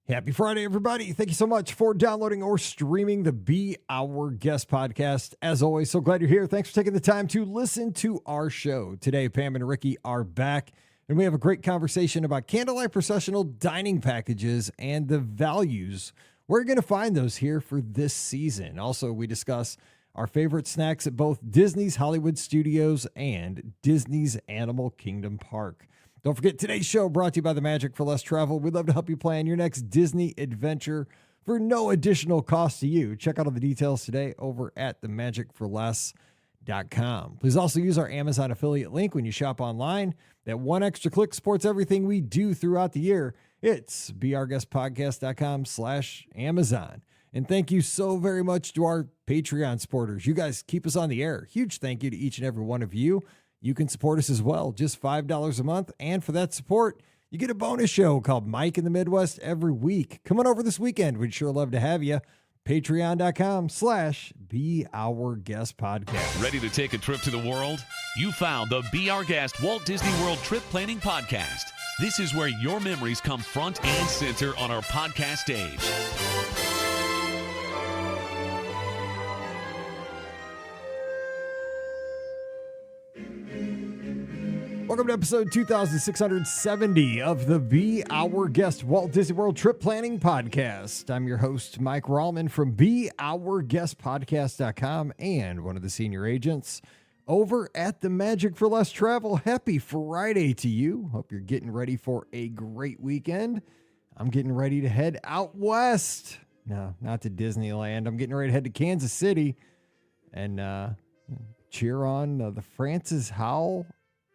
Happy Friday, everybody. Thank you so much for downloading or streaming the Be Our Guest podcast. As always, so glad you're here. Thanks for taking the time to listen to our show. Today, Pam and Ricky are back, and we have a great conversation about candlelight processional dining packages and the values. We're going to find those here for this season. Also, we discuss our favorite snacks at both Disney's Hollywood Studios and Disney's Animal Kingdom Park. Don't forget, today's show brought to you by the Magic for Less Travel. We'd love to help you plan your next Disney adventure for no additional cost to you. Check out all the details today over at themagicforless.com. Please also use our Amazon affiliate link when you shop online. That one extra click supports everything we do throughout the year. It's beourguestpodcast.com/Amazon. And thank you so very much to our Patreon supporters. You guys keep us on the air. Huge thank you to each and every one of you. You can support us as well, just $5 a month. And for that support, you get a bonus show called Mike in the Midwest every week. Come on over this weekend. We'd sure love to have you. Patreon.com/BeOurGuestPodcast. Ready to take a trip to the world? You found the Be Our Guest Walt Disney World Trip Planning Podcast. This is where your memories come front and center on our podcast stage. Welcome to episode 2670 of the Be Our Guest Walt Disney World Trip Planning Podcast. I'm your host, Mike Rallman from BeOurGuestPodcast.com and one of the senior agents over at the Magic for Less Travel. Happy Friday to you. Hope you're getting ready for a great weekend. I'm getting ready to head out west. No, not to Disneyland. I'm getting ready to head to Kansas City and cheer on the Francis Howell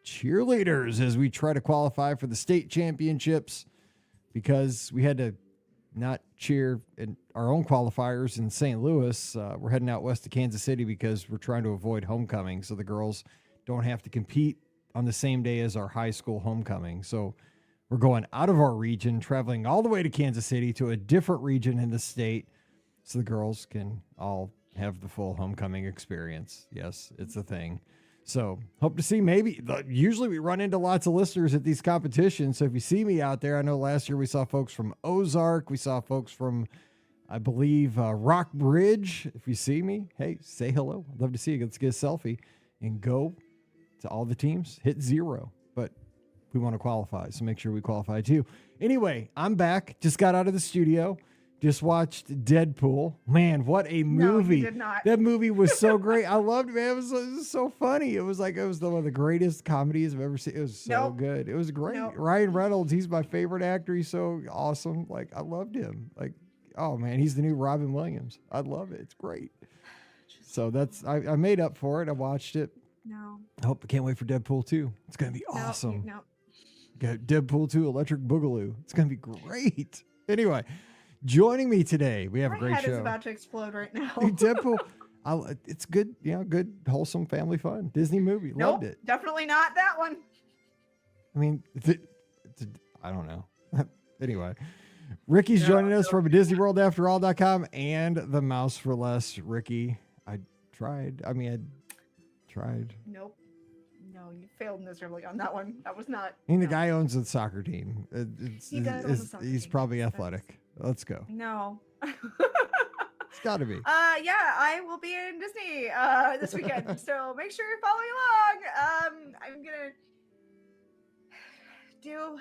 cheerleaders as we try to qualify for the state championships, because we had to not cheer in our own qualifiers in St. Louis. We're heading out west to Kansas City because we're trying to avoid homecoming, so the girls don't have to compete on the same day as our high school homecoming. So we're going out of our region, traveling all the way to Kansas City to a different region in the state so the girls can all have the full homecoming experience. Yes, it's a thing. So hope to see usually we run into lots of listeners at these competitions. So if you see me out there, I know last year we saw folks from Ozark. We saw folks from, I believe, Rock Bridge. If you see me, hey, say hello. I'd love to see you. Let's get a selfie and go to all the teams. Hit 0, but we want to qualify. So make sure we qualify too. Anyway, I'm back. Just got out of the studio. Just watched Deadpool. Man, what a movie. No, you did not. That movie was so great. I loved it, man. It was so funny. It was one of the greatest comedies I've ever seen. It was so good. It was great. Nope. Ryan Reynolds, he's my favorite actor. He's so awesome. Like, I loved him. Like, oh, man, he's the new Robin Williams. I love it. It's great. So I made up for it. I watched it. No. I can't wait for Deadpool 2. It's going to be awesome. No. Got Deadpool 2 Electric Boogaloo. It's going to be great. Anyway. Joining me today, we have a great show. My head is about to explode right now. Deadpool, it's good, good, wholesome family fun. Disney movie. Loved it. Definitely not that one. I mean, I don't know. Anyway, Ricky's joining us from DisneyWorldAfterAll.com and The Mouse for Less. Ricky, I tried. Nope. No, you failed miserably on that one. That was not. The guy owns a soccer team. He does own a soccer he's team. probably athletic. Let's go. No. It's got to be. Yeah, I will be in Disney this weekend, so make sure you're following along. I'm gonna do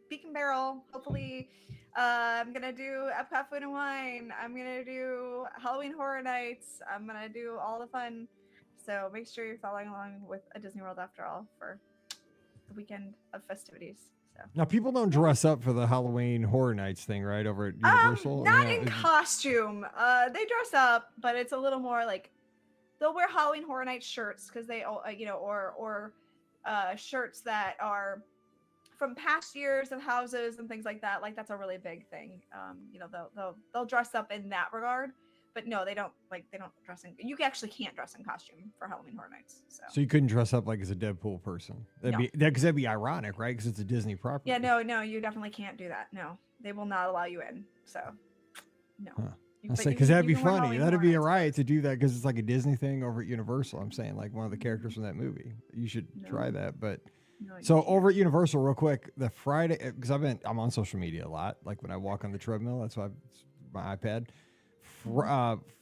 Beak and Barrel. Hopefully, I'm gonna do Epcot Food and Wine. I'm gonna do Halloween Horror Nights. I'm gonna do all the fun. So make sure you're following along with a Disney World After All for the weekend of festivities. So. Now, people don't dress up for the Halloween Horror Nights thing, right? Over at Universal? Not in costume. They dress up, but it's a little more like they'll wear Halloween Horror Nights shirts because they, or shirts that from past years of houses and things like that. Like that's a really big thing. They'll dress up in that regard. But no, they don't dress in. You actually can't dress in costume for Halloween Horror Nights. So you couldn't dress up like as a Deadpool person. That'd be ironic, right? Because it's a Disney property. Yeah, no, you definitely can't do that. No, they will not allow you in. So no. Huh. I say because that'd be funny. That'd be a riot to do that because it's like a Disney thing over at Universal. I'm saying like one of the characters from that movie. You should try that, but No, you So can't. over at Universal, real quick, the Friday, because I'm on social media a lot. Like when I walk on the treadmill, that's why it's my iPad.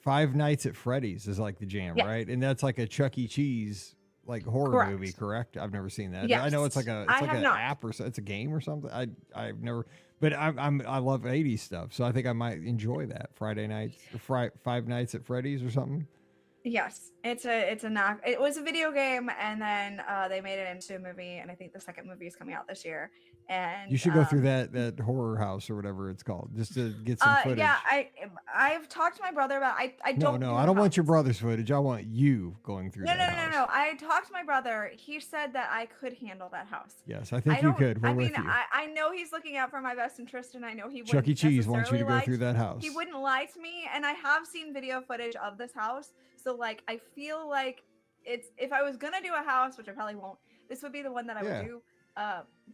Five Nights at Freddy's is like the jam, Yes. right? And that's like a Chuck E. Cheese like horror Correct. movie, correct? I've never seen that. I Yes. know it's like I have an not. app or it's a game or something. I've never, but I love 80s stuff, so I think I might enjoy that Friday nights, Five Nights at Freddy's or something. Yes, it's a knock. It was a video game, and then they made it into a movie, and I think the second movie is coming out this year. And You should go through that horror house or whatever it's called, just to get some footage. Yeah, I've talked to my brother about. I don't. No, do I don't want your houses. brother's footage. I want you going through No, that no, no, house. no, no. I talked to my brother. He said that I could handle that house. Yes, I think I you don't. could. We're I with mean, you. I know he's looking out for my best interest, and I know he wouldn't Chuck E. Cheese wants you to necessarily go through lie that house. He wouldn't lie to me, and I have seen video footage of this house. So like, I feel like it's if I was gonna do a house, which I probably won't, this would be the one that I Yeah. would do.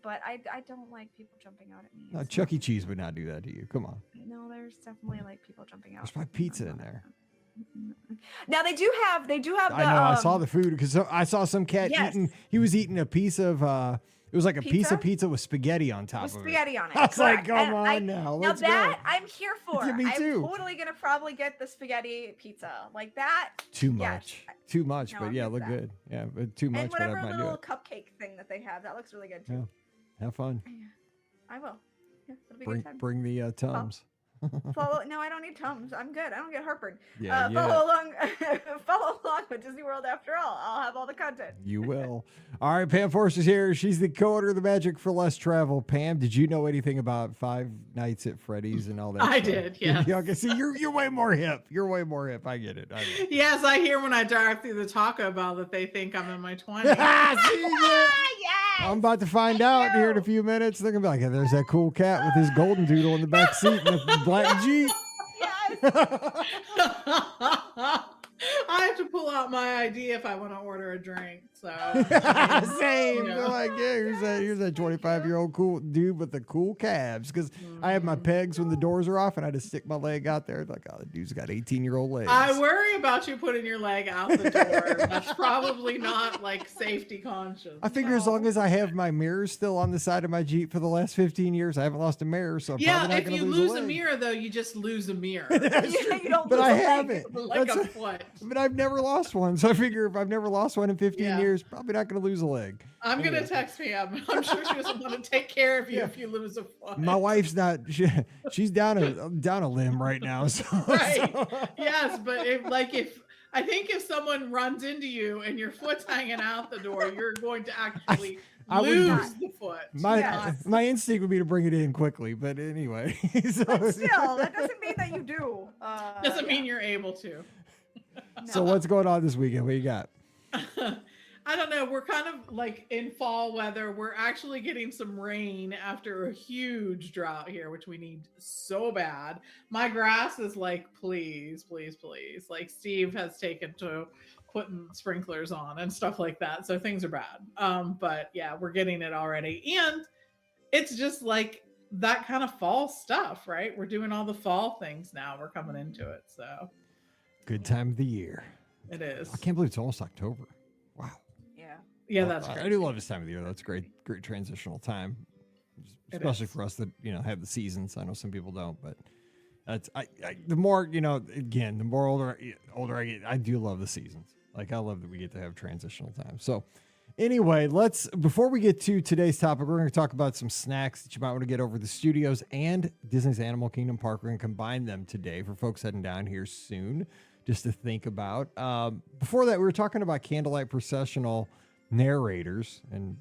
But I don't like people jumping out at me. No, It's Chuck E. not- Cheese would not do that to you. Come on. No, there's definitely like people jumping out. There's probably pizza in there. Now they do have the. I know. I saw the food because I saw some cat Yes. eating. He was eating a piece of. It was like a piece Pizza? of pizza with spaghetti on top with of spaghetti on it. I was like, correct. come And on now, Now let's that go. I'm here for. Yeah, me too. I'm totally gonna probably get the spaghetti pizza like that. Too Yes. much. Too much, No, but I'm yeah, with look that. good. Yeah, but too much, And but I whatever might do little it. cupcake thing that they have, that looks really good too. Yeah. Have fun. I will. Yeah, it'll be a good time. Bring the Tums. No, I don't need Tums. I'm good. I don't get heartburn. Yeah, Follow along. Follow along with Disney World. After all, I'll have all the content. You will. All right, Pam Forster's here. She's the co-owner of the Magic for Less Travel. Pam, did you know anything about Five Nights at Freddy's and all that? I stuff? did, yes. Yeah, okay, see, you're way more hip. You're way more hip. I get it. Yes, I hear when I drive through the Taco Bell that they think I'm in my 20s. See, yeah. Yes. I'm about to find out here in a few minutes. They're gonna be like, hey, "There's that cool cat with his golden doodle in the back seat and the black Jeep." Yes. I have to pull out my ID if I want to order a drink. So Same. Yeah. They're like, yeah, here's that 25-year-old cool dude with the cool calves. Because I have my pegs when the doors are off, and I just stick my leg out there. Like, oh, the dude's got 18-year-old legs. I worry about you putting your leg out the door. That's probably not like safety conscious. I figure as long as I have my mirrors still on the side of my Jeep for the last 15 years, I haven't lost a mirror, so I'm Yeah, probably not if going to you lose lose a leg. mirror though, you just lose a mirror. That's Yeah, true. you don't But lose I a leg. haven't. Like That's a foot. But I've never lost one, so I figure if I've never lost one in 15 Yeah. years, probably not going to lose a leg. I'm Anyway. gonna text Pam. I'm sure she doesn't want to take care of you Yeah. if you lose a foot. My wife's not. She's down a limb right now. So, Right. so- Yes, but I think if someone runs into you and your foot's hanging out the door, you're going to actually I would lose not. the foot. My Yes. my instinct would be to bring it in quickly, but anyway. So, But still, that doesn't mean that you do. Doesn't mean you're able to. so what's going on this weekend? What you got? I don't know. We're kind of like in fall weather. We're actually getting some rain after a huge drought here, which we need so bad. My grass is like, please, please, please. Like Steve has taken to putting sprinklers on and stuff like that. So things are bad. But yeah, we're getting it already. And it's just like that kind of fall stuff, right? We're doing all the fall things now. We're coming into it. So Good time of the year. it is. I can't believe it's almost October. Wow. Yeah. Yeah, Well, that's I great. do love this time of the year. That's great transitional time, It especially is. for us that have the seasons. I know some people don't, but that's the more again, the more older I get, I do love the seasons. Like I love that we get to have transitional time. So anyway, before we get to today's topic, we're going to talk about some snacks that you might want to get over the studios and Disney's Animal Kingdom Park. We're going to combine them today for folks heading down here soon, just to think about. Before that, we were talking about candlelight processional narrators, and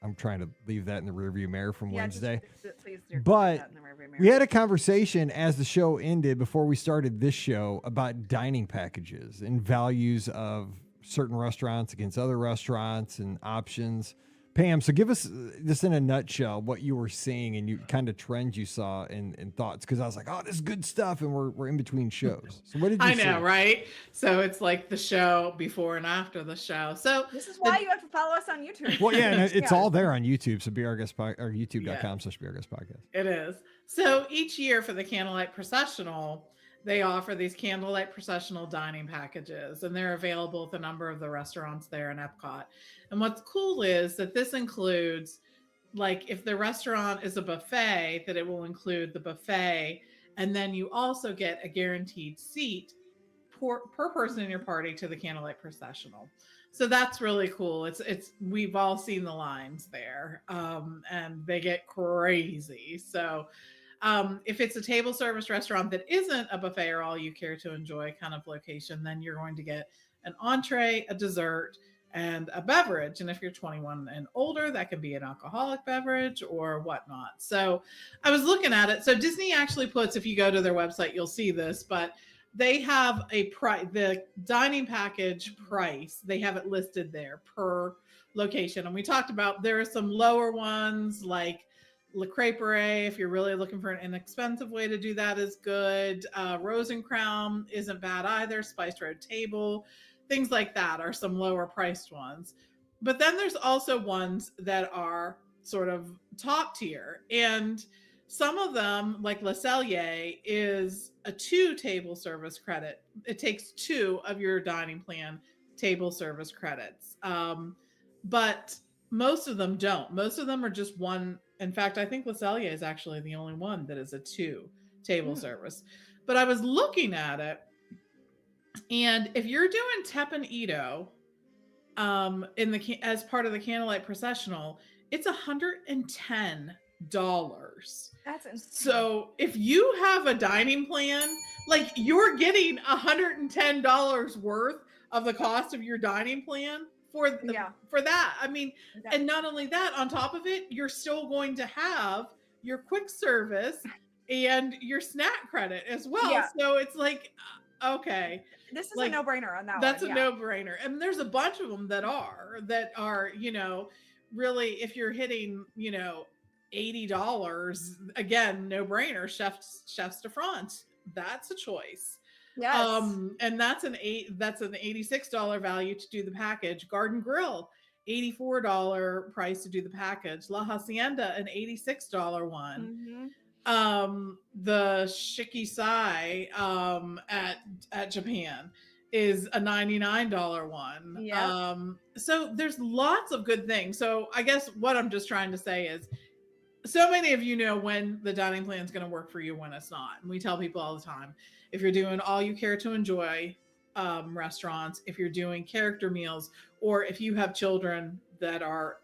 I'm trying to leave that in the rearview mirror from Wednesday. Please, But we had a conversation as the show ended before we started this show about dining packages and values of certain restaurants against other restaurants and options. Pam, so give us just in a nutshell what you were seeing and you kind of trends you saw and thoughts, because I was like, oh, this is good stuff, and we're in between shows. So what did you I see? know, right? So it's like the show before and after the show. So This is why you have to follow us on YouTube. Well, yeah, and it's Yeah. all there on YouTube. So Be Our Guest or youtube.com/Be Our Guest Podcast. it is. So each year for the Candlelight Processional, they offer these candlelight processional dining packages, and they're available at a number of the restaurants there in Epcot. And what's cool is that this includes, like, if the restaurant is a buffet, that it will include the buffet, and then you also get a guaranteed seat per person in your party to the candlelight processional. So that's really cool. It's we've all seen the lines there, and they get crazy. So if it's a table service restaurant that isn't a buffet or all you care to enjoy kind of location, then you're going to get an entree, a dessert, and a beverage. And if you're 21 and older, that can be an alcoholic beverage or whatnot. So I was looking at it. So Disney actually puts, if you go to their website, you'll see this, but they have a price, the dining package price, they have it listed there per location. And we talked about, there are some lower ones like Le Crêperie, if you're really looking for an inexpensive way to do that, is good. Rose and Crown isn't bad either. Spice Road Table, things like that are some lower priced ones. But then there's also ones that are sort of top tier. And some of them, like Le Cellier, is a 2 table service credit. It takes 2 of your dining plan table service credits. But most of them don't. Most of them are just 1. In fact, I think Le Cellier is actually the only one that is a 2 table service. But I was looking at it, and if you're doing Tep and Ito as part of the Candlelight Processional, it's $110. That's insane. So if you have a dining plan, like, you're getting $110 worth of the cost of your dining plan for that. I mean, and not only that, on top of it, you're still going to have your quick service and your snack credit as well. Yeah. So it's like, okay, this is like a no-brainer on that. That's a no-brainer. And there's a bunch of them that are, you know, really, if you're hitting, you know, $80, again, no-brainer. Chefs de France, that's a choice. Yes. And that's an $86 value to do the package. Garden Grill, $84 price to do the package. La Hacienda, an $86 one. The Shikisai at Japan is a $99 one. Yeah. So there's lots of good things. So I guess what I'm just trying to say is, so many of you know when the dining plan is going to work for you, when it's not. And we tell people all the time, if you're doing all you care to enjoy restaurants, if you're doing character meals, or if you have children that are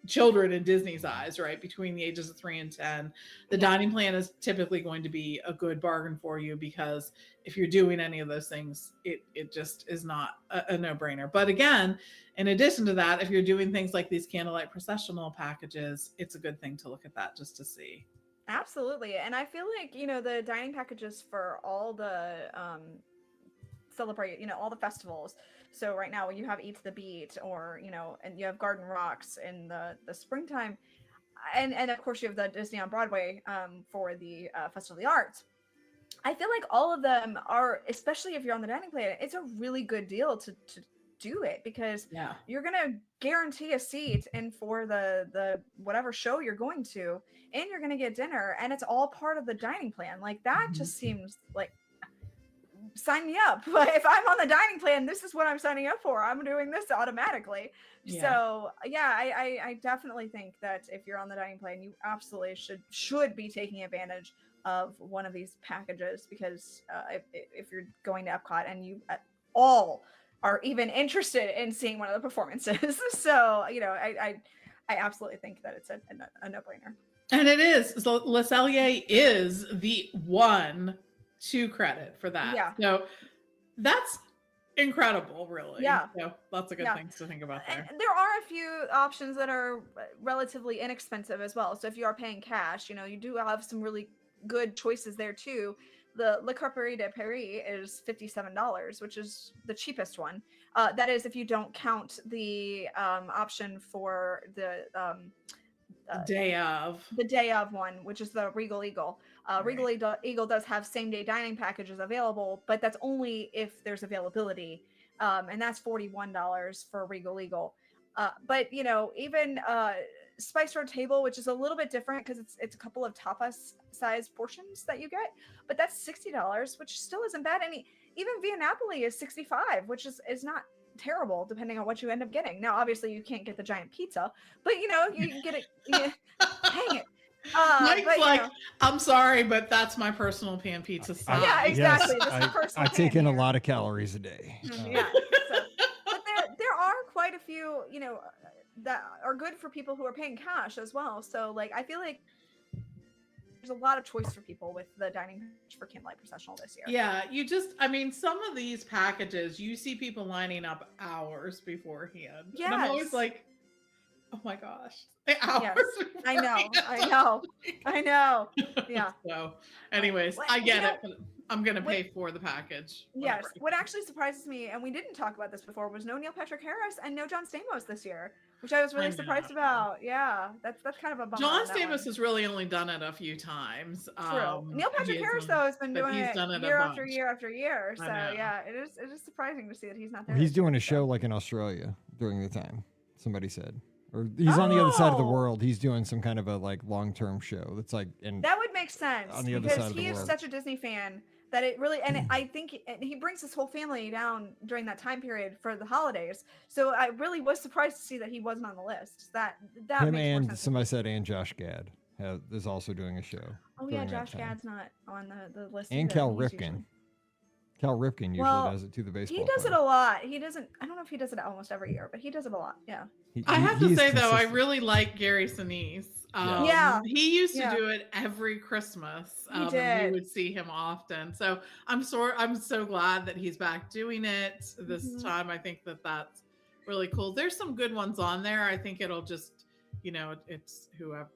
children in Disney's eyes, right, between the ages of 3 and 10, the dining plan is typically going to be a good bargain for you, because if you're doing any of those things, it just is not a no-brainer. But again, in addition to that, if you're doing things like these candlelight processional packages, it's a good thing to look at that just to see. Absolutely. And I feel like, you know, the dining packages for all the celebrate, you know, all the festivals. So right now you have Eat the Beat, or, you know, and you have Garden Rocks in the springtime. And of course you have the Disney on Broadway for the Festival of the Arts. I feel like all of them are, especially if you're on the dining plan, it's a really good deal to do it, because you're going to guarantee a seat and for the whatever show you're going to, and you're going to get dinner, and it's all part of the dining plan. Like, that just seems like, sign me up. If I'm on the dining plan, this is what I'm signing up for. I'm doing this automatically. So I definitely think that if you're on the dining plan, you absolutely should be taking advantage of one of these packages, because if you're going to Epcot and you at all are even interested in seeing one of the performances. So, you know, I absolutely think that it's a no-brainer. And it is. So Le Cellier is the 1-2 credit for that. Yeah. So that's incredible, really. Yeah. So lots of good things to think about there. And there are a few options that are relatively inexpensive as well. So if you are paying cash, you know, you do have some really good choices there too. The Le Crêperie de Paris is $57, which is the cheapest one. That is if you don't count the option for the day of one, which is the Regal Eagle. Regal Eagle does have same day dining packages available, but that's only if there's availability. And that's $41 for Regal Eagle. But, you know, even Spice Road table, which is a little bit different because it's a couple of tapas size portions that you get, but that's $60, which still isn't bad. And even Via Napoli is 65, which is not terrible depending on what you end up getting. Now, obviously, you can't get the giant pizza, but you can get it. Dang it. Mike's but, like, I'm sorry, but that's my personal pan pizza style. Yeah, exactly. Yes, This is personal I take pan in a here. lot of calories a day. Yeah. So, but there are quite a few, that are good for people who are paying cash as well. So like, I feel like there's a lot of choice for people with the dining package for Candlelight Processional this year. Yeah, some of these packages, you see people lining up hours beforehand. Yes. And I'm always like, oh my gosh. Hours Yes. I know. Yeah. So anyways, I get it. But I'm going to pay for the package. Yes. Whatever. What actually surprises me, and we didn't talk about this before, was no Neil Patrick Harris and no John Stamos this year, which I was really surprised about. Yeah. That's kind of a bummer. John Stamos has really only done it a few times. True. Neil Patrick Harris, though, has been doing it year after bunch. year after year. So yeah, it is surprising to see that he's not there. He's doing a show like in Australia during the time, somebody said. Or he's on the other side of the world. He's doing some kind of a like long-term show that's like that would make sense on the other because side of the he is world. such a Disney fan that it really, and I think he brings his whole family down during that time period for the holidays. So I really was surprised to see that he wasn't on the list. That him makes and more sense. somebody said and Josh Gad is also doing a show. Oh yeah, during that Josh time. Gad's not on the list. And either. Cal He's Ripken. usually- Cal Ripken usually does it to the baseball. He does player. it a lot. He doesn't. I don't know if he does it almost every year, but he does it a lot. Yeah. I have to he's say though, I consistent. really like Gary Sinise. Yeah. He used to do it every Christmas. He And did. we would see him often. So I'm so glad that he's back doing it this time. I think that's really cool. There's some good ones on there. I think it'll just, it's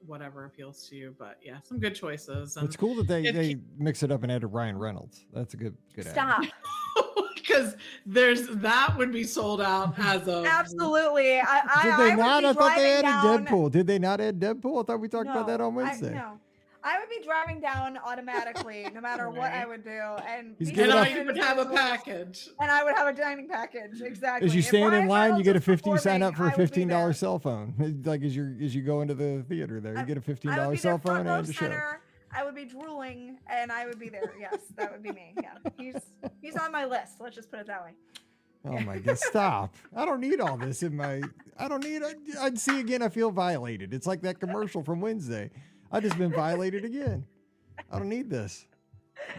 whatever appeals to you. But yeah, some good choices. And It's cool that they mix it up and added Ryan Reynolds. That's a good add. Stop. because that would be sold out as of Absolutely. Did I they would not? be I thought they driving added down- Deadpool. Did they not add Deadpool? I thought we talked about that on Wednesday. No. I would be driving down automatically no matter what I would do. And He's be good enough- I would have a package. And I would have a dining package. Exactly. As you If stand in Ryan line, you Reynolds get a was 50 sign performing, up for a I would be there. $15 cell phone. Like as you go into the theater there, you get a I would $15 be cell there front phone row and a show. center. I would be drooling and I would be there. Yes, that would be me. Yeah. He's on my list. Let's just put it that way. Oh my God, stop. I don't need all this in my, I'd see again, I feel violated. It's like that commercial from Wednesday. I just been violated again. I don't need this.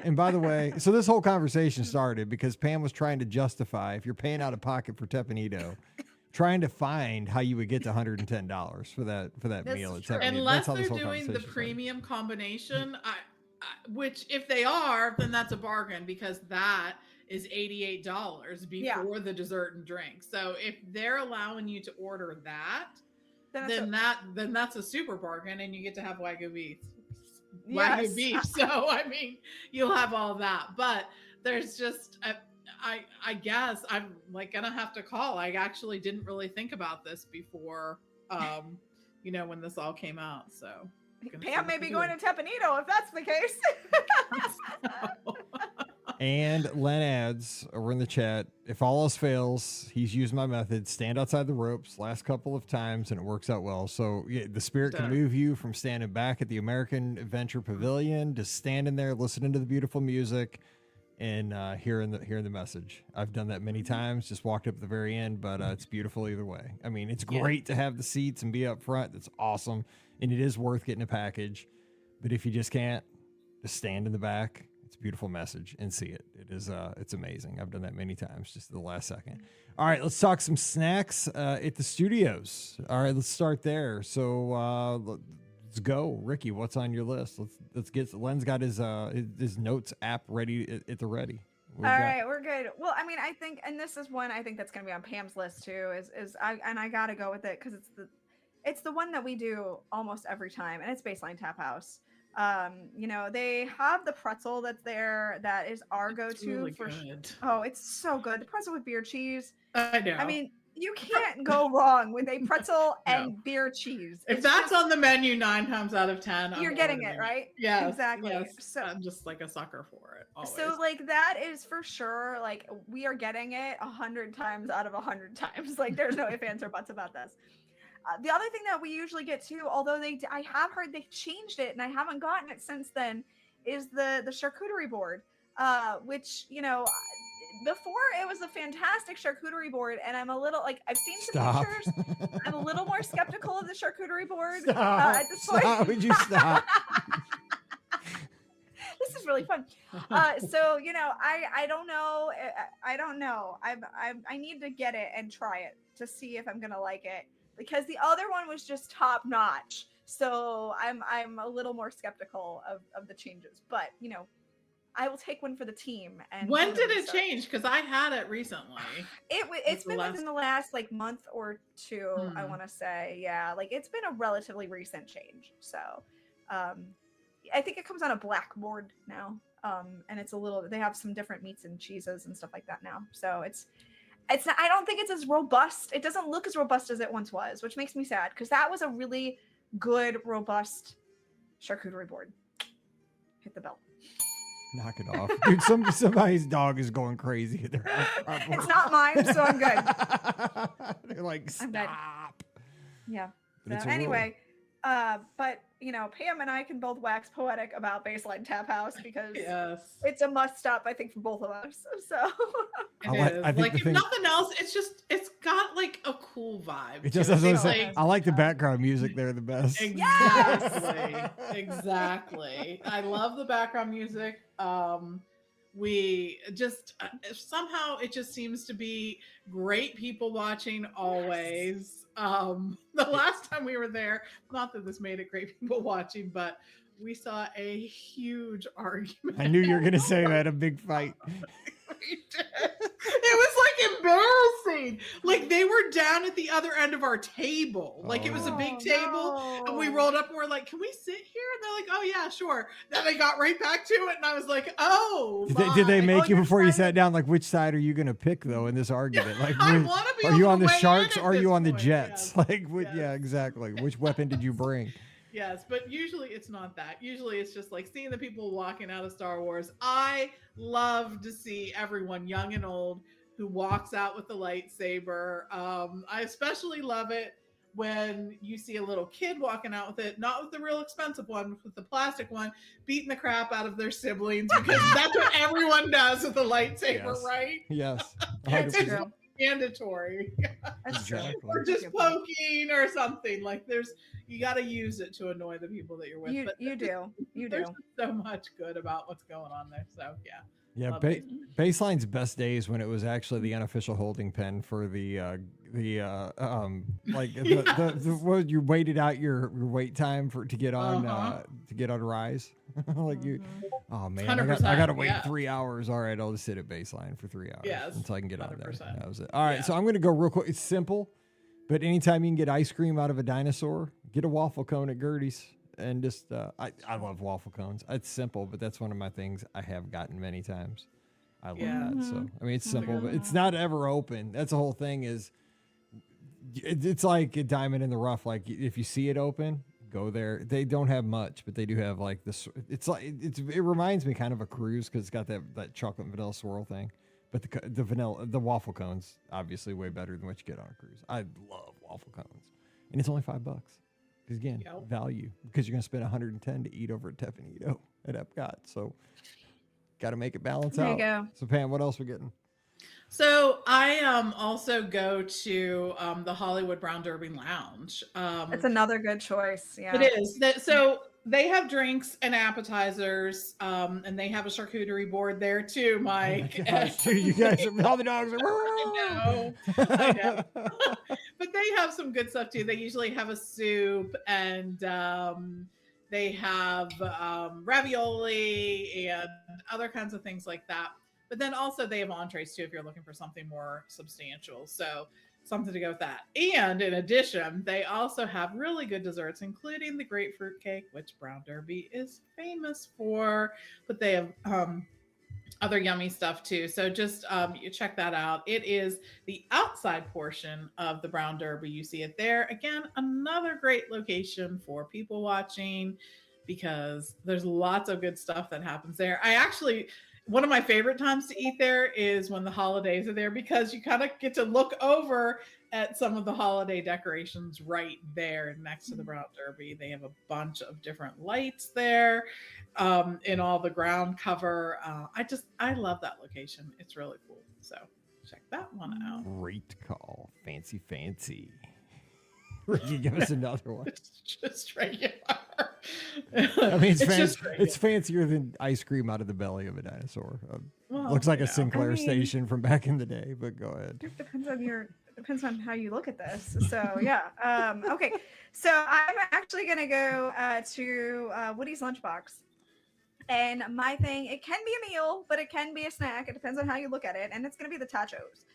And by the way, so this whole conversation started because Pam was trying to justify, if you're paying out of pocket for Tepanito, trying to find how you would get to $110 for that This meal is at true. Tepanito. Unless That's how they're this whole doing the conversation started. premium combination, which if they are, then that's a bargain because that is $88 before the dessert and drink. So if they're allowing you to order that, then that's a super bargain, and you get to have Wagyu beef. Wagyu beef. So I mean, you'll have all that, but there's just I guess I'm like gonna have to call. I actually didn't really think about this before, when this all came out. So Pam may be going to Tepanito if that's the case. And Len adds over in the chat, if all else fails, he's used my method. Stand outside the ropes last couple of times, and it works out well. So yeah, the spirit can move you from standing back at the American Adventure Pavilion to standing there, listening to the beautiful music, and hearing the message. I've done that many times. Just walked up at the very end, but it's beautiful either way. I mean, it's great to have the seats and be up front. That's awesome, and it is worth getting a package. But if you just can't, just stand in the back. It's a beautiful message and see it. It is it's amazing. I've done that many times just at the last second. All right, let's talk some snacks at the studios. All right, let's start there. So let's go. Ricky, what's on your list? Let's get Len's got his notes app ready at the ready. All right, we're good. Well, I mean, I think, and this is one I think that's going to be on Pam's list too. I got to go with it because it's the one that we do almost every time, and it's Baseline Tap House. They have the pretzel that's there. That is our go-to really for. good. Oh, it's so good. The pretzel with beer cheese. I know. I mean, you can't go wrong with a pretzel and beer cheese. If that's on the menu 9 times out of 10, you're getting it, right? Yeah, exactly. Yes. So I'm just like a sucker for it. Always. So like that is for sure. Like we are getting it 100 times out of 100 times. Like there's no ifs, ands, or buts about this. The other thing that we usually get too, although I have heard they changed it and I haven't gotten it since then, is the charcuterie board, which, you know, before it was a fantastic charcuterie board, and I'm a little like, I've seen some pictures. I'm a little more skeptical of the charcuterie board at this point. Stop. Would you stop? This is really fun. So, you know, I don't know. I don't know. I need to get it and try it to see if I'm gonna like it, because the other one was just top notch. So I'm a little more skeptical of the changes, but you know, I will take one for the team. And when did it change? Because I had it recently. It's been within the last like month or two, I want to say. Yeah, like it's been a relatively recent change. So I think it comes on a blackboard now, and it's a little. They have some different meats and cheeses and stuff like that now. So it's not, I don't think it's as robust. It doesn't look as robust as it once was, which makes me sad, because that was a really good, robust charcuterie board. Hit the bell. Knock it off, dude. Somebody's dog is going crazy. It's not mine, so I'm good. They're like, stop. Yeah. But So anyway, but you know, Pam and I can both wax poetic about Baseline Tap House, because it's a must stop, I think, for both of us. So it is. Like if nothing else, it's got like a cool vibe. It just as I say, I like the background music there the best. Exactly. Exactly. I love the background music. We just somehow it just seems to be great people watching always. The last time we were there, not that this made it great people watching, but we saw a huge argument. I knew you were gonna say that, a big fight. We did. It was like embarrassing. Like they were down at the other end of our table. Like it was a big table, and we rolled up and we're like, "Can we sit here?" And they're like, "Oh yeah, sure." Then they got right back to it, and I was like, "Oh." Did they make you before you sat down? Like, which side are you gonna pick though in this argument? Like, are you on the Sharks? Or are you on the Jets? Yes. Like, yeah, exactly. Which weapon did you bring? Yes, but usually it's not that. Usually it's just like seeing the people walking out of Star Wars. I love to see everyone, young and old, who walks out with the lightsaber. I especially love it when you see a little kid walking out with it, not with the real expensive one, with the plastic one, beating the crap out of their siblings, because that's what everyone does with a lightsaber, right? Yes. That's true. Mandatory. That's true. Or just poking or something. Like you got to use it to annoy the people that you're with. You do. There's so much good about what's going on there. So yeah. Yeah, Baseline's best days when it was actually the unofficial holding pen for the what you waited out your wait time to get on Rise. Like you, oh man, I gotta wait 3 hours. All right, I'll just sit at Baseline for 3 hours until I can get 100%. On there. That was it. All right, so I'm gonna go real quick. It's simple, but anytime you can get ice cream out of a dinosaur, get a waffle cone at Gertie's. And just, I love waffle cones. It's simple, but that's one of my things I have gotten many times. I love that. So, I mean, it's simple, but it's not ever open. That's the whole thing is, it's like a diamond in the rough. Like if you see it open, go there. They don't have much, but they do have like this. It's like, it reminds me kind of a cruise because it's got that chocolate and vanilla swirl thing. But the waffle cones, obviously way better than what you get on a cruise. I love waffle cones. And it's only $5. Because again, value, because you're going to spend $110 to eat over at Tefanito at Epcot. So got to make it balance out. There you go. So Pam, what else we getting? So I also go to the Hollywood Brown Derby Lounge. It's another good choice. Yeah, it is. So they have drinks and appetizers, and they have a charcuterie board there too, Mike. Oh gosh, dude, you guys are all the dogs are. I know. But they have some good stuff too. They usually have a soup, and they have ravioli and other kinds of things like that. But then also they have entrees too if you're looking for something more substantial. So something to go with that. And in addition, they also have really good desserts, including the grapefruit cake, which Brown Derby is famous for. But they have other yummy stuff too. So just you check that out. It is the outside portion of the Brown Derby. You see it there. Again, another great location for people watching, because there's lots of good stuff that happens there. One of my favorite times to eat there is when the holidays are there, because you kind of get to look over at some of the holiday decorations right there next to the Brown Derby. They have a bunch of different lights there, in all the ground cover. I love that location. It's really cool. So check that one out. Great call. Fancy. Ricky, give us another one. It's just regular. I mean, It's just regular. it's fancier than ice cream out of the belly of a dinosaur. Well, Looks like you a know. Sinclair I mean- station from back in the day, but go ahead. It depends on how you look at this. So yeah. Okay. So I'm actually gonna go to Woody's Lunchbox. And my thing, it can be a meal, but it can be a snack. It depends on how you look at it. And it's gonna be the tachos.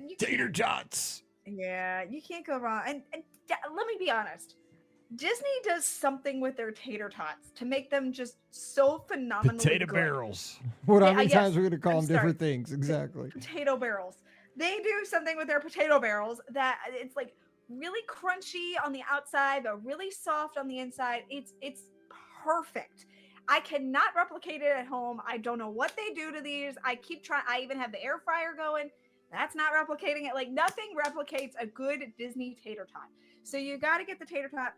You Tater tots. Yeah, you can't go wrong. And let me be honest. Disney does something with their tater tots to make them just so phenomenally Potato good. barrels. How many yes, times are we going to call I'm them different things? Exactly. Potato barrels. They do something with their potato barrels that it's like really crunchy on the outside, but really soft on the inside. It's perfect. I cannot replicate it at home. I don't know what they do to these. I keep trying. I even have the air fryer going. That's not replicating it. Like nothing replicates a good Disney tater tot. So you got to get the tater tot,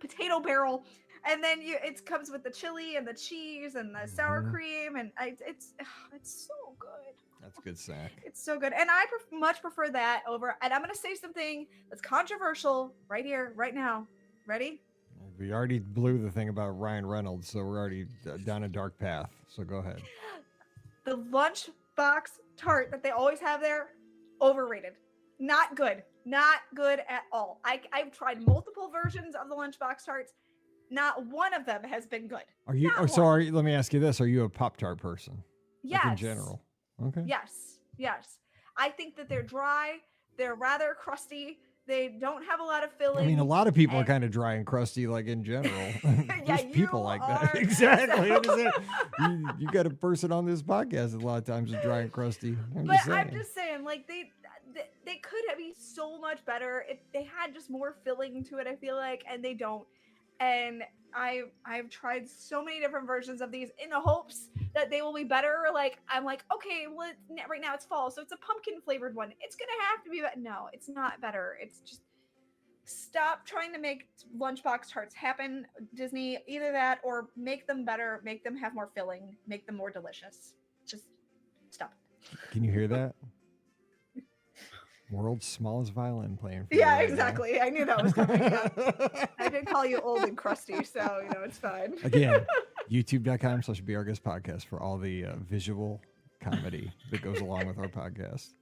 potato barrel, and then it comes with the chili and the cheese and the sour cream, and it's so good. That's a good snack. It's so good, and I much prefer that over. And I'm gonna say something that's controversial right here, right now. Ready? We already blew the thing about Ryan Reynolds, so we're already down a dark path. So go ahead. The lunchbox tart that they always have there, overrated. Not good. Not good at all. I've tried multiple versions of the lunchbox tarts. Not one of them has been good. Are you? Not So one. let me ask you this: are you a Pop-Tart person? Yes. Like in general. Okay. Yes. I think that they're dry. They're rather crusty. They don't have a lot of filling. I mean, a lot of people are and- kind of dry and crusty, like in general. Yeah, There's people you like are. that. Exactly. So- What is it? You got a person on this podcast that a lot of times is dry and crusty. I'm But just saying. I'm just saying, like they could be so much better if they had just more filling to it. I feel like, and they don't. And I've tried so many different versions of these in the hopes that they will be better. Like I'm like, okay, well, right now it's fall, so it's a pumpkin flavored one. It's gonna have to be better. No, it's not better. It's just stop trying to make lunchbox tarts happen, Disney. Either that or make them better, make them have more filling, make them more delicious. Just stop it. Can you hear that? World's smallest violin playing. For Yeah, you right now. exactly. I knew that was coming. Yeah. I did call you old and crusty, so it's fine. Again, youtube.com/BRGuest podcast for all the visual comedy that goes along with our podcast.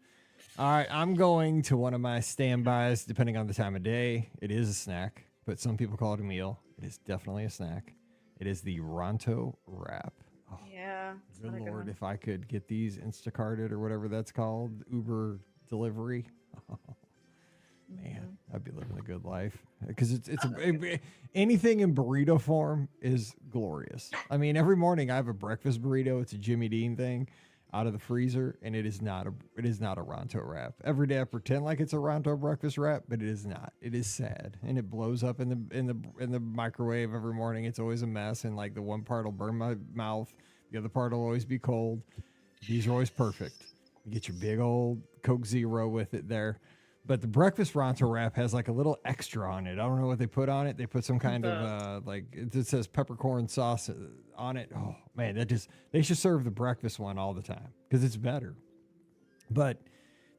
All right, I'm going to one of my standbys, depending on the time of day. It is a snack, but some people call it a meal. It is definitely a snack. It is the Ronto wrap. Oh, Yeah. good Lord, if I could get these Instacarted or whatever that's called, Uber delivery. Oh, man, I'd be living a good life because anything in burrito form is glorious. I mean, every morning I have a breakfast burrito. It's a Jimmy Dean thing out of the freezer, and it is not a Ronto wrap. Every day I pretend like it's a Ronto breakfast wrap, but it is not. It is sad, and it blows up in the microwave every morning. It's always a mess, and like the one part will burn my mouth, the other part will always be cold. These are always perfect. You get your big old Coke Zero with it there. But the breakfast Ronto wrap has like a little extra on it. I don't know what they put on it. They put some kind of it says peppercorn sauce on it. Oh man, they should serve the breakfast one all the time because it's better. But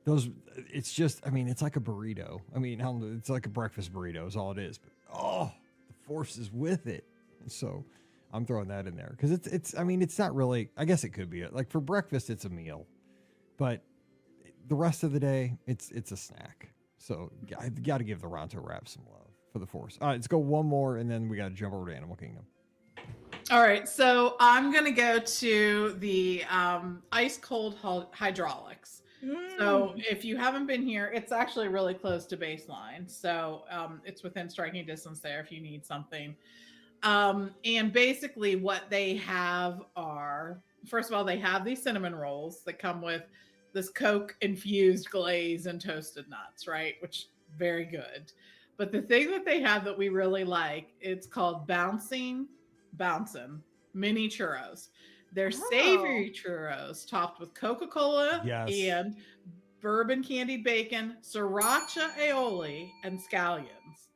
it's like a burrito. I mean, it's like a breakfast burrito is all it is. But the force is with it. And so I'm throwing that in there because it's not really. I guess it could be like for breakfast, it's a meal, but the rest of the day, it's a snack. So I got to give the Ronto wrap some love for the force. All right, let's go one more, and then we got to jump over to Animal Kingdom. All right, so I'm gonna go to the ice cold hydraulics. So if you haven't been here, it's actually really close to baseline. So it's within striking distance there if you need something. And basically what they have are, first of all, they have these cinnamon rolls that come with this Coke infused glaze and toasted nuts, right? Which very good. But the thing that they have that we really like, it's called Bouncin'. mini churros. They're Oh. savory churros topped with Coca-Cola Yes. and bourbon candied bacon, sriracha aioli, and scallions.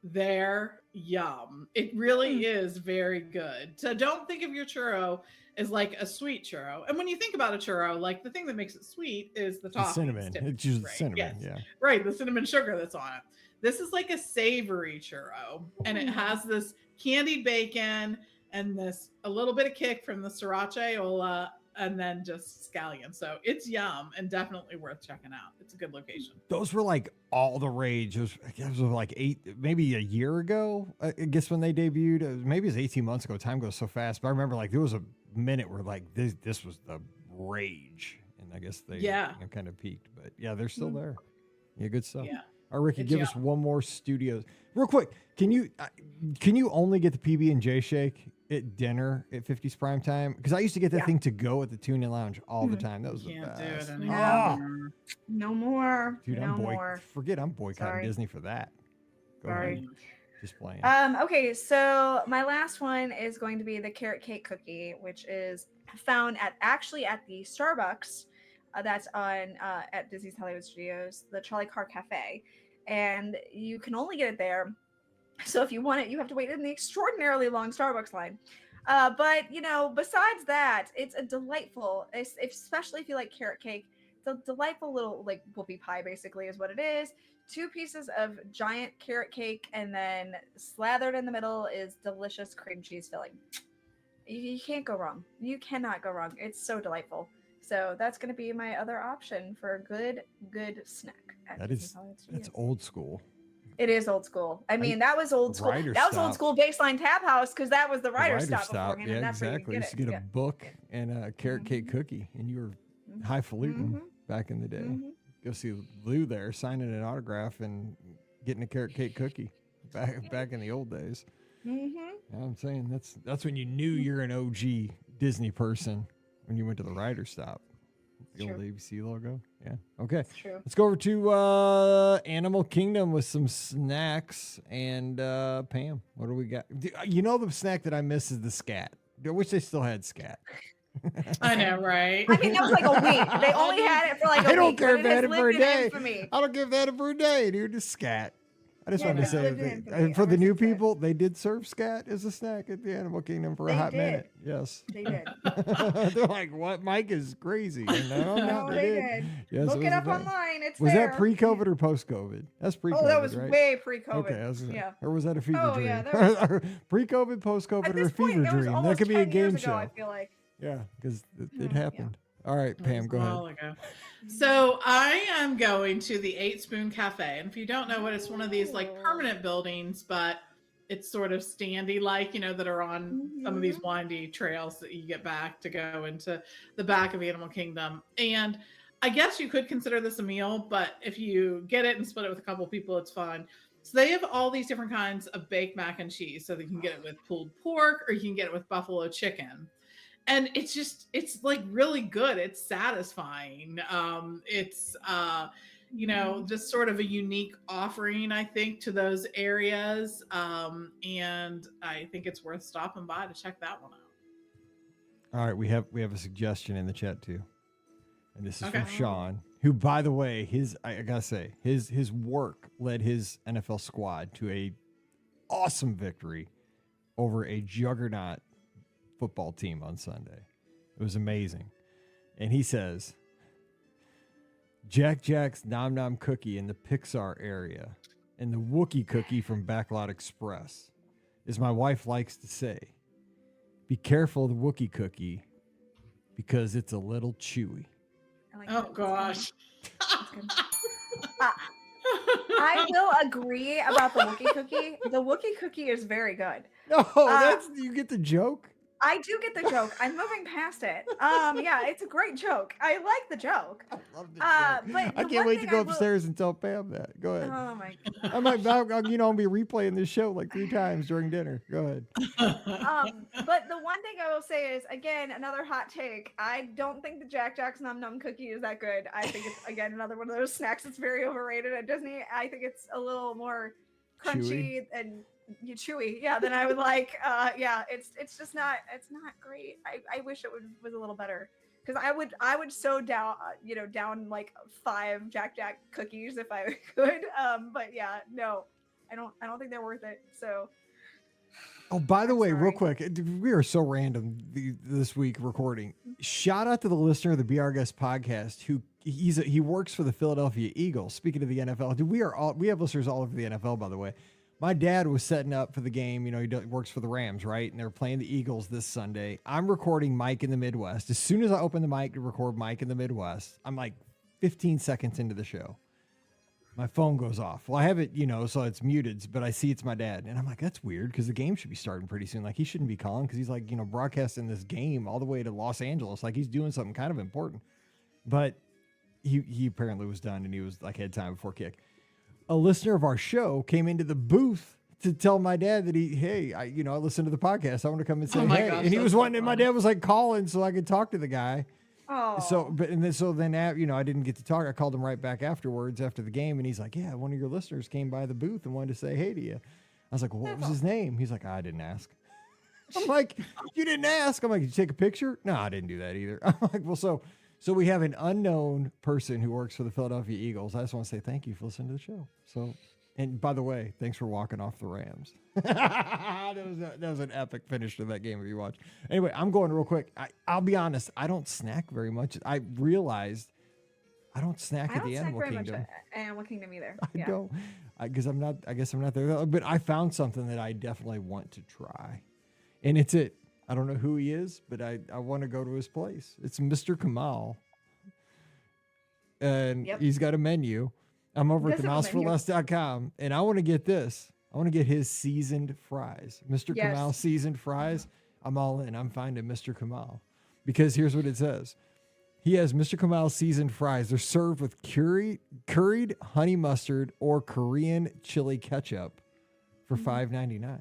They're yum. It really is very good. So don't think of your churro as like a sweet churro. And when you think about a churro, like the thing that makes it sweet is the The toppings. cinnamon. typically, It's just right? cinnamon. Yes. Yeah. Right, the cinnamon sugar that's on it. This is like a savory churro, and it has this candied bacon and this a little bit of kick from the sriracha aioli, and then just scallion. So it's yum and definitely worth checking out. It's a good location. Those were like all the rage. I guess it was like maybe a year ago. I guess when they debuted, maybe it was 18 months ago. Time goes so fast. But I remember like there was a minute where like this was the rage, and I guess they kind of peaked. But yeah, they're still there. Yeah, good stuff. Yeah. All right, Ricky, It's give us one more studios real quick. Can you only get the PB&J shake at dinner at 50's prime time? Because I used to get that thing to go at the Tune In Lounge all the time. That was the Can't best. do it anymore. No more. Dude, no I'm more. forget I'm boycotting Sorry. Disney for that. Go Sorry. ahead. Just playing. Okay, so my last one is going to be the carrot cake cookie, which is found at the Starbucks that's on at Disney's Hollywood Studios, the Charlie Carr Cafe, and you can only get it there. So if you want it, you have to wait in the extraordinarily long Starbucks line. But besides that, it's a delightful, especially if you like carrot cake. It's a delightful little like whoopie pie, basically, is what it is. 2 pieces of giant carrot cake, and then slathered in the middle is delicious cream cheese filling. You can't go wrong. You cannot go wrong. It's so delightful. So that's going to be my other option for a good snack. That's old school. It is old school. I mean, that was old school. That was old school baseline Tap House because that was the Rider Stop beforehand. Yeah, and that's exactly. You used to get a book and a carrot cake cookie, and you were highfalutin back in the day. Go see Lou there signing an autograph and getting a carrot cake cookie back in the old days. You know what I'm saying? That's when you knew you're an OG Disney person, when you went to the Rider Stop. The old ABC logo. Yeah. Okay. True. Let's go over to Animal Kingdom with some snacks. And Pam, what do we got? You know the snack that I miss is the scat. I wish they still had scat. I know, right? I mean, that was like a week. They only had it for like a week. I don't care if they had it for a day. Infamy. I don't care if they had it for a day, dude. Just scat. I just wanted to say infamy. for the new people, they did serve scat as a snack at the Animal Kingdom for a hot minute. Yes. They did. They're like, what? Mike is crazy. No, they did. Yes, Look it up online. It's was there. that pre-COVID or post-COVID? That's pre-COVID. Oh, that was right? way pre-COVID. Okay, yeah. Or was that a fever dream? Yeah, that was... Pre-COVID, post-COVID, or a point, fever dream? That could be a game show. I feel like. Yeah, because it happened. All right, Pam, go ahead. So I am going to the 8 Spoon Cafe. And if you don't know what, it's one of these like permanent buildings, but it's sort of standy like, that are on some of these windy trails that you get back to go into the back of Animal Kingdom. And I guess you could consider this a meal, but if you get it and split it with a couple people, it's fun. So they have all these different kinds of baked mac and cheese. So you can get it with pulled pork, or you can get it with buffalo chicken. And it's like really good. It's satisfying. It's just sort of a unique offering, I think, to those areas. And I think it's worth stopping by to check that one out. All right, we have a suggestion in the chat too. And this is from Sean, who, by the way, I gotta say, his work led his NFL squad to a awesome victory over a juggernaut football team on Sunday. It was amazing. And he says, Jack Jack's Nom Nom cookie in the Pixar area and the Wookiee cookie from Backlot Express. As my wife likes to say, be careful of the Wookiee cookie because it's a little chewy. Oh gosh. I will agree about the Wookiee cookie. The Wookiee cookie is very good. No, you get the joke. I do get the joke. I'm moving past it. Yeah, it's a great joke. I like the joke. I love the joke. But I can't wait to go upstairs and tell Pam that. Go ahead. Oh my god. I'll be replaying this show like 3 times during dinner. Go ahead. But the one thing I will say is, again, another hot take. I don't think the Jack Jack's Num Num cookie is that good. I think it's, again, another one of those snacks that's very overrated at Disney. I think it's a little more crunchy and you chewy. Yeah, then I would like yeah, it's just not great. I wish it was a little better. Because I would so down down like 5 Jack cookies if I could. But yeah, no, I don't think they're worth it. So Oh, by the I'm way, real sorry. quick, we are so random this week recording. Shout out to the listener of the Be Our Guest podcast who he works for the Philadelphia Eagles. Speaking of the NFL, dude, we have listeners all over the NFL, by the way. My dad was setting up for the game. You know, works for the Rams, right? And they're playing the Eagles this Sunday. I'm recording Mike in the Midwest. As soon as I open the mic to record Mike in the Midwest, I'm like 15 seconds into the show. My phone goes off. Well, I have it, so it's muted, but I see it's my dad. And I'm like, that's weird because the game should be starting pretty soon. Like, he shouldn't be calling because he's like, broadcasting this game all the way to Los Angeles. Like, he's doing something kind of important. But he apparently was done and he was like, had time before kick. A listener of our show came into the booth to tell my dad that I listened to the podcast. I want to come and say, hey. Gosh, and he was so wanting, my dad was like calling so I could talk to the guy. oh, So then I didn't get to talk. I called him right back afterwards after the game, and he's like, "Yeah, one of your listeners came by the booth and wanted to say hey to you." I was like, well, "What was his name?" He's like, "I didn't ask." I'm like, "You didn't ask?" I'm like, "Did you take a picture?" No, I didn't do that either. I'm like, "Well, so we have an unknown person who works for the Philadelphia Eagles. I just want to say thank you for listening to the show." So, and by the way, thanks for walking off the Rams. that was an epic finish to that game if you watch. Anyway, I'm going real quick. I'll be honest. I don't snack very much. I realized I don't snack at the Animal Kingdom. Animal Kingdom either. I don't, because I'm not. I guess I'm not there. But I found something that I definitely want to try, and it's it. I don't know who he is, but I want to go to his place. It's Mr. Kamal, and he's got a menu. I'm over at themousefforless.com, and I want to get this. I want to get his seasoned fries. Mr. Kamal seasoned fries. I'm all in. I'm finding Mr. Kamal. Because here's what it says. He has Mr. Kamal seasoned fries. They're served with curried honey mustard or Korean chili ketchup for $5.99.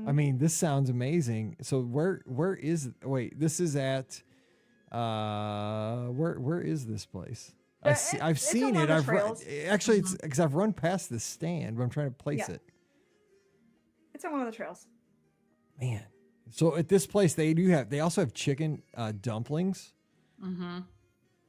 I mean, this sounds amazing. So where is it? Wait, this is at where is this place? I've seen it. It's because I've run past this stand, but I'm trying to place it. It's on one of the trails. Man, so at this place they also have chicken dumplings. Mm-hmm.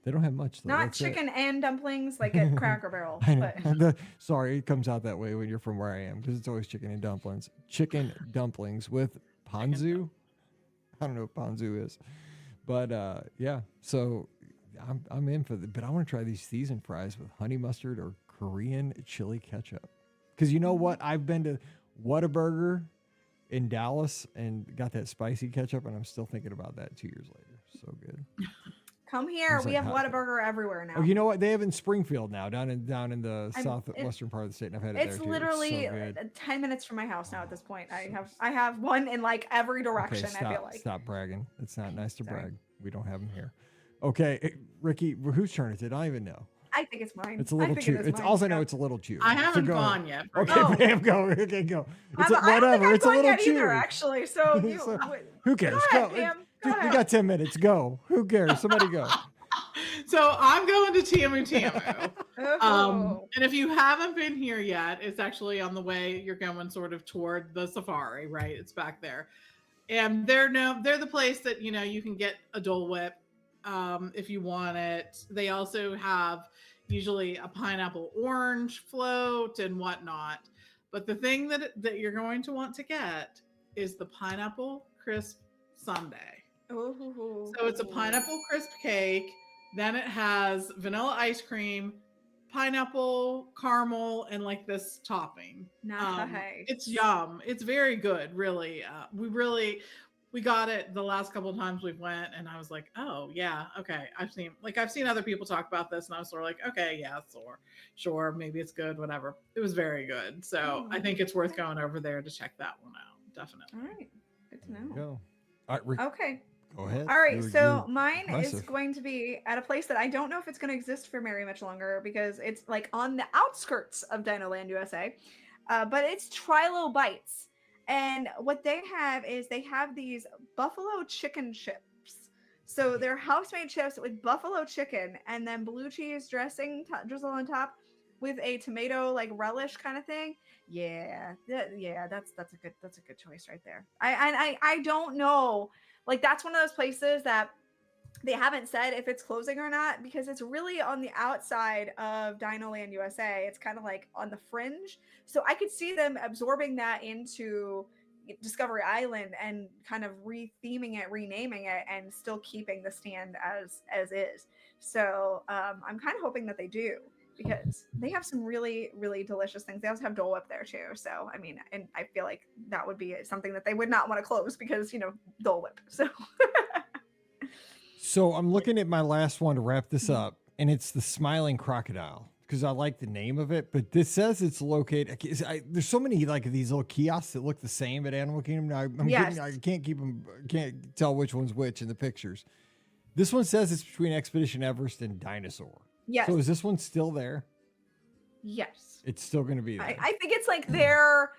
They don't have much though. Not That's chicken it. and dumplings like at Cracker Barrel. I know. But Sorry, it comes out that way when you're from where I am because it's always chicken and dumplings. Chicken dumplings with ponzu. I don't know what ponzu is, but yeah. So I'm in for it, but I want to try these seasoned fries with honey mustard or Korean chili ketchup. Because you know what? I've been to Whataburger in Dallas and got that spicy ketchup, and I'm still thinking about that 2 years later. So good. come here. It's We like have hot. Whataburger everywhere now. Oh, you know what? They have in Springfield now, down in the southwestern part of the state, and I've had it It's there too. literally so good. 10 minutes from my house now at this point. I have one in like every direction. Okay, I feel like. stop bragging. It's not nice to Sorry. brag. We don't have them here. Okay, Ricky, whose turn is it? I don't even know. I think it's mine. It's a little chew. It's also I know it's a little chew. I haven't go gone yet. Okay, Oh. Bam, go. Okay, go. It's I don't think whatever. I'm It's a going little yet chew. either, actually. So you. So, who cares? Go ahead, Pam. Go You ahead. got 10 minutes. Go. Who cares? Somebody go. So I'm going to Tamu Tamu. Oh. And if you haven't been here yet, it's actually on the way. You're going sort of toward the safari, right? It's back there. And they're the place that, you can get a Dole Whip if you want it. They also have usually a pineapple orange float and whatnot. But the thing that you're going to want to get is the pineapple crisp sundae. Ooh. So it's a pineapple crisp cake. Then it has vanilla ice cream, pineapple, caramel, and like this topping. Nice. It's yum. It's very good, really. We got it the last couple of times we went, and I was like, oh yeah, okay. I've seen other people talk about this, and I was sort of like, okay, yeah, sure, maybe it's good, whatever. It was very good. So I think it's worth going over there to check that one out. Definitely. All right. Good to know. Go. All right, Rick, Okay. go ahead. All right, so you're mine is impressive. going to be at a place that I don't know if it's going to exist for very much longer because it's like on the outskirts of Dinoland, USA. But it's Trilo Bites. And what they have is they have these buffalo chicken chips. So they're house-made chips with buffalo chicken and then blue cheese dressing drizzled on top. with a tomato like relish kind of thing. Yeah, that's a good choice right there. I don't know. Like that's one of those places that they haven't said if it's closing or not because it's really on the outside of Dinoland USA. It's kind of like on the fringe. So I could see them absorbing that into Discovery Island and kind of retheming it, renaming it, and still keeping the stand as is. So I'm kind of hoping that they do because they have some really, really delicious things. They also have Dole Whip there too. So I mean, and I feel like that would be something that they would not want to close because, you know, Dole Whip. So So I'm looking at my last one to wrap this up, and it's the Smiling Crocodile because I like the name of it. But this says it's located. There's so many like these little kiosks that look the same at Animal Kingdom. I can't keep them. Can't tell which one's which in the pictures. This one says it's between Expedition Everest and Dinosaur. yes, So is this one still there? yes. It's still going to be there. I think it's like there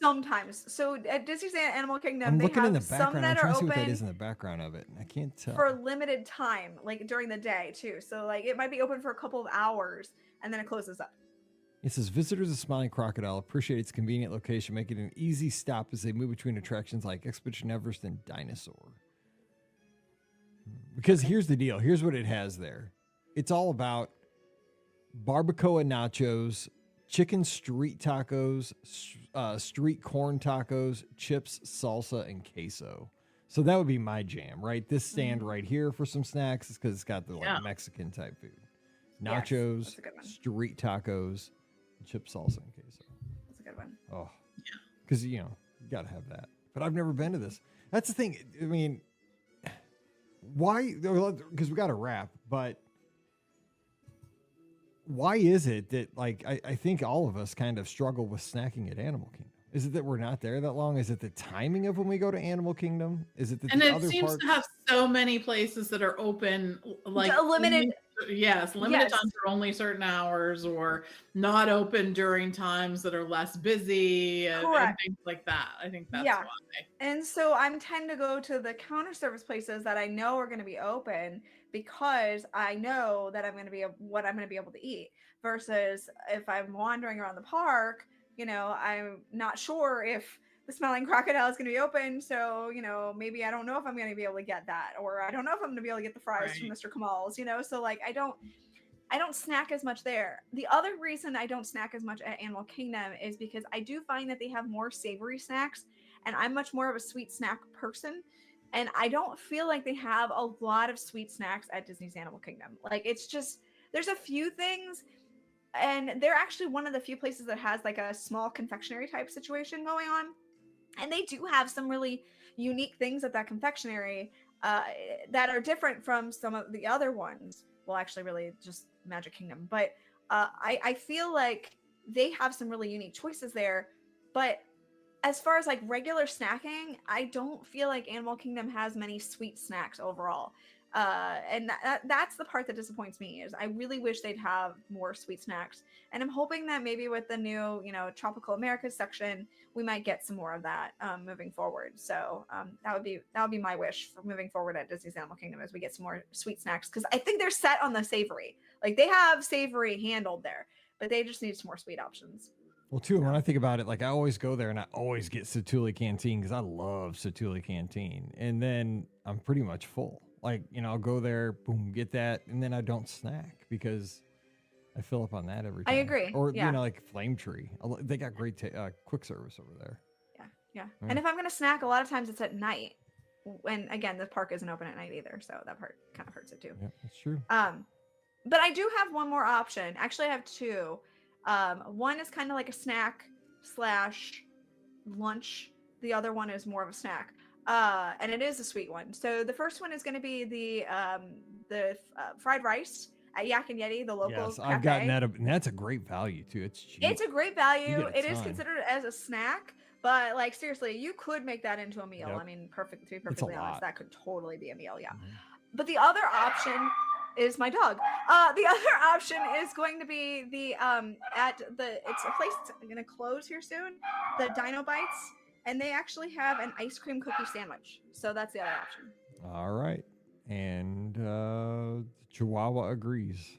sometimes. So at Disneyland Animal Kingdom, I'm they looking have in the some background. I'm that trying are to see what that open is in the background of it. I can't tell. for a limited time, like during the day too. So like it might be open for a couple of hours and then it closes up. It says visitors of Smiling Crocodile appreciate its convenient location, making it an easy stop as they move between attractions like Expedition Everest and Dinosaur. Because here's the deal. Here's what it has there. It's all about barbacoa nachos, chicken street tacos, street corn tacos, chips, salsa, and queso. So that would be my jam, right? This stand right here for some snacks is because it's got the like Mexican type food. Nachos, that's a good one. street tacos, chip, salsa, and queso. That's a good one. Oh, because you know you got to have that. But I've never been to this. That's the thing. I mean, why? Because we got to wrap. But why is it that like I think all of us kind of struggle with snacking at Animal Kingdom? Is it that we're not there that long? Is it the timing of when we go to Animal Kingdom? Is it that And the it other seems parks? to have so many places that are open, like A limited- limited Yes. times for only certain hours, or not open during times that are less busy, and Correct. things like that. I think that's Yeah. why. And so I'm tend to go to the counter service places that I know are going to be open because I know that I'm going to be what I'm going to be able to eat versus if I'm wandering around the park, you know, I'm not sure if the Smiling Crocodile is going to be open. So, you know, maybe I don't know if I'm going to be able to get that, or I don't know if I'm going to be able to get the fries from Right. Mr. Kamal's, you know? So like, I don't snack as much there. The other reason I don't snack as much at Animal Kingdom is because I do find that they have more savory snacks, and I'm much more of a sweet snack person. And I don't feel like they have a lot of sweet snacks at Disney's Animal Kingdom. Like it's just there's a few things, and they're actually one of the few places that has like a small confectionery type situation going on. And they do have some really unique things at that confectionery that are different from some of the other ones. Well, actually, really just Magic Kingdom. But I feel like they have some really unique choices there. But as far as like regular snacking, I don't feel like Animal Kingdom has many sweet snacks overall. And that's the part that disappoints me is I really wish they'd have more sweet snacks. And I'm hoping that maybe with the new, you know, Tropical Americas section, we might get some more of that moving forward. So that would be my wish for moving forward at Disney's Animal Kingdom as we get some more sweet snacks, because I think they're set on the savory. Like they have savory handled there, but they just need some more sweet options. Well, too, when I think about it, like I always go there and I always get Satuli Canteen because I love Satuli Canteen. And then I'm pretty much full. Like, you know, I'll go there, boom, get that. And then I don't snack because I fill up on that every time. I agree. Or, Yeah. you know, like Flame Tree. They got great quick service over there. Yeah. And if I'm going to snack, a lot of times it's at night. When, again, the park isn't open at night either. So that part kind of hurts it too. Yeah, that's true. But I do have one more option. Actually, I have two. One is kind of like a snack / lunch. The other one is more of a snack. And it is a sweet one. So the first one is going to be the fried rice at Yak and Yeti, the local Yes, cafe. I've gotten that. And that's a great value, too. It's cheap. It's a great You value. get a It is ton. considered as a snack, but like seriously, you could make that into a meal. Yep. I mean, to be a perfectly honest, lot. that could totally be a meal. Yeah. Mhm. But the other option is my dog. The other option is going to be the it's a place that's going to close here soon, the Dino Bites, and they actually have an ice cream cookie sandwich. So that's the other option. All right. And Chihuahua agrees.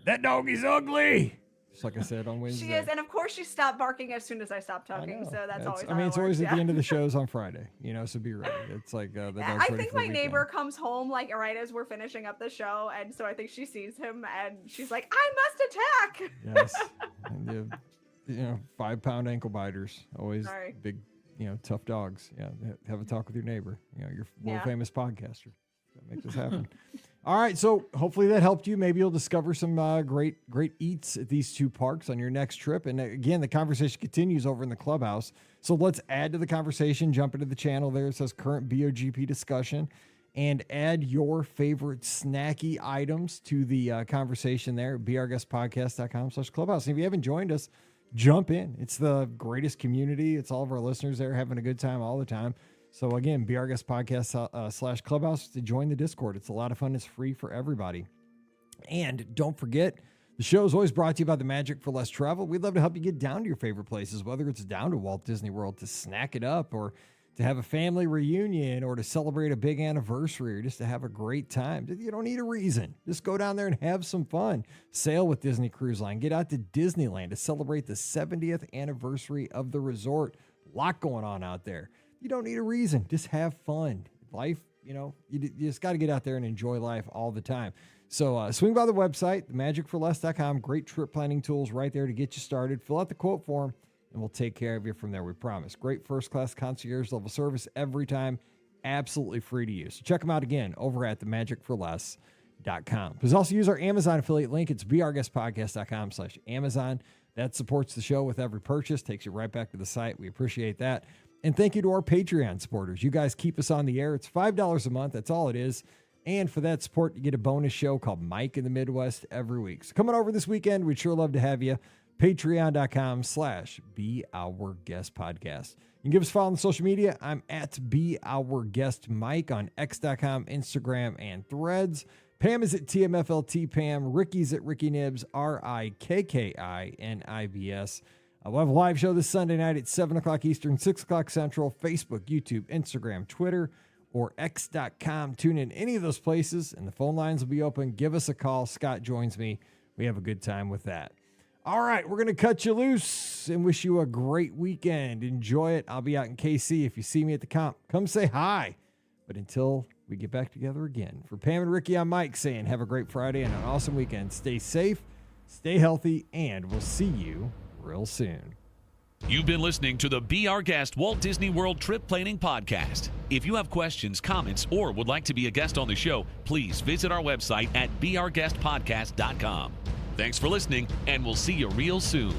That dog is ugly. just like I said on Wednesday. She is, and of course she stopped barking as soon as I stopped I talking. know. So that's always. I mean, it's always at yeah. the end of the shows on Friday, so be ready. It's like the dog's I ready think for the my neighbor weekend. comes home like right as we're finishing up the show, and so I think she sees him and she's like, "I must attack." Yes, and 5-pound ankle biters, always Sorry. big, tough dogs. Yeah, have a talk with your neighbor. Your world famous podcaster. Make this happen. All right, so hopefully that helped you. Maybe you'll discover some great eats at these two parks on your next trip. And again, the conversation continues over in the clubhouse. So let's add to the conversation. Jump into the channel there. It says current BOGP discussion, and add your favorite snacky items to the conversation there. BeOurGuestPodcast.com/clubhouse. And if you haven't joined us, jump in. It's the greatest community. It's all of our listeners there having a good time all the time. So again, Be Our Guest Podcast /Clubhouse to join the Discord. It's a lot of fun. It's free for everybody. And don't forget, the show is always brought to you by the Magic for Less Travel. We'd love to help you get down to your favorite places, whether it's down to Walt Disney World to snack it up, or to have a family reunion, or to celebrate a big anniversary, or just to have a great time. You don't need a reason. Just go down there and have some fun. Sail with Disney Cruise Line. Get out to Disneyland to celebrate the 70th anniversary of the resort. A lot going on out there. You don't need a reason. Just have fun. Life, you just got to get out there and enjoy life all the time. So swing by the website, themagicforless.com. Great trip planning tools right there to get you started. Fill out the quote form, and we'll take care of you from there, we promise. Great first-class concierge level service every time. Absolutely free to use. So check them out again over at themagicforless.com. Please also use our Amazon affiliate link. It's beourguestpodcast.com/Amazon. That supports the show with every purchase. Takes you right back to the site. We appreciate that. And thank you to our Patreon supporters. You guys keep us on the air. It's $5 a month. That's all it is. And for that support, you get a bonus show called Mike in the Midwest every week. So coming over this weekend, we'd sure love to have you. Patreon.com/BeOurGuestPodcast. You can give us a follow on social media. I'm at BeOurGuestMike on X.com, Instagram, and Threads. Pam is at TMFLT Pam. Ricky's at Ricky Nibs, RIKKINIBS. We'll have a live show this Sunday night at 7 o'clock Eastern, 6 o'clock Central, Facebook, YouTube, Instagram, Twitter, or X.com. Tune in any of those places, and the phone lines will be open. Give us a call. Scott joins me. We have a good time with that. All right, we're going to cut you loose and wish you a great weekend. Enjoy it. I'll be out in KC. If you see me at the comp, come say hi. But until we get back together again, for Pam and Ricky, I'm Mike saying have a great Friday and an awesome weekend. Stay safe, stay healthy, and we'll see you real soon. You've been listening to the Be Our Guest Walt Disney World Trip Planning Podcast. If you have questions, comments, or would like to be a guest on the show, please visit our website at beourguestpodcast.com. Thanks for listening, and we'll see you real soon.